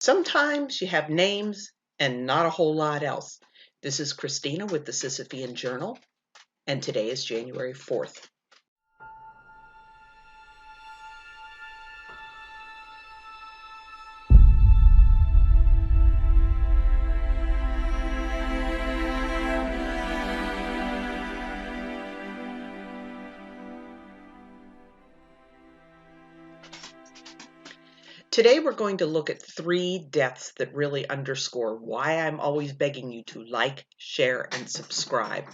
Sometimes you have names and not a whole lot else. This is Christina with the Sisyphean Journal, and today is January 4th. Today we're going to look at 3 deaths that really underscore why I'm always begging you to like, share, and subscribe.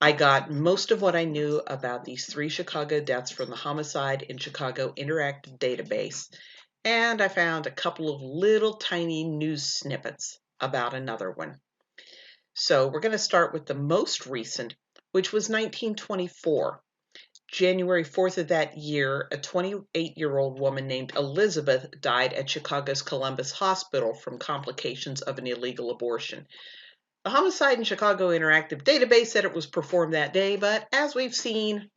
I got most of what I knew about these 3 Chicago deaths from the Homicide in Chicago Interactive Database, and I found a couple of little tiny news snippets about another one. So we're going to start with the most recent, which was 1924. January 4th of that year, a 28-year-old woman named Elizabeth died at Chicago's Columbus Hospital from complications of an illegal abortion. The Homicide in Chicago Interactive Database said it was performed that day, but as we've seen,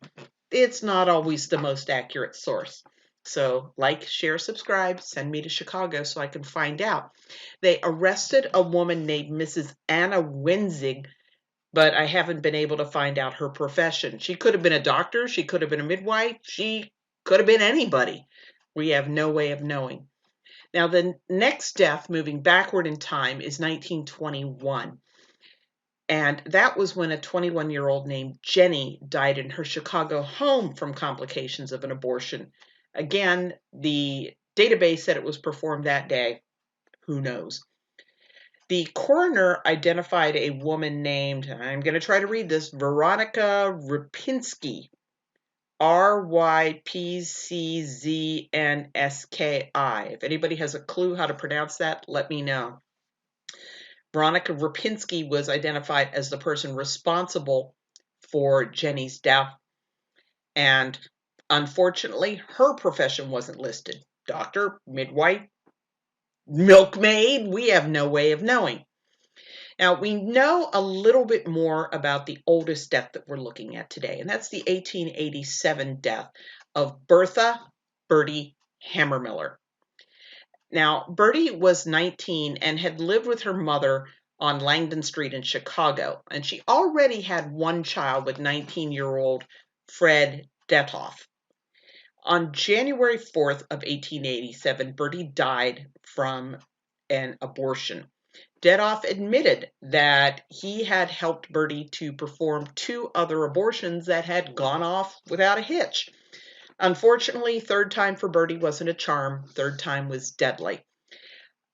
it's not always the most accurate source. So like, share, subscribe, send me to Chicago so I can find out. They arrested a woman named Mrs. Anna Wenzig, but I haven't been able to find out her profession. She could have been a doctor, she could have been a midwife, she could have been anybody. We have no way of knowing. Now, the next death, moving backward in time, is 1921. And that was when a 21-year-old named Jenny died in her Chicago home from complications of an abortion. Again, the database said it was performed that day. Who knows? The coroner identified a woman named, I'm going to try to read this, Veronica Rypinski, Rypczynski. If anybody has a clue how to pronounce that, let me know. Veronica Rypinski was identified as the person responsible for Jenny's death, and unfortunately, her profession wasn't listed. Doctor, midwife, milkmaid, we have no way of knowing. Now, we know a little bit more about the oldest death that we're looking at today, and that's the 1887 death of Bertha Bertie Hammermiller. Now, Bertie was 19 and had lived with her mother on Langdon Street in Chicago, and she already had one child with 19-year-old Fred Detoff. On January 4th of 1887, Bertie died from an abortion. Detoff admitted that he had helped Bertie to perform 2 other abortions that had gone off without a hitch. Unfortunately, third time for Bertie wasn't a charm. Third time was deadly.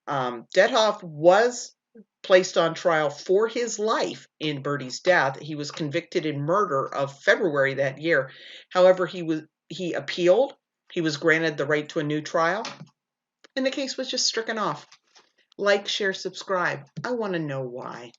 Detoff was placed on trial for his life in Bertie's death. He was convicted in murder of February that year. However, he appealed. He was granted the right to a new trial, and the case was just stricken off. Like, share, subscribe. I want to know why.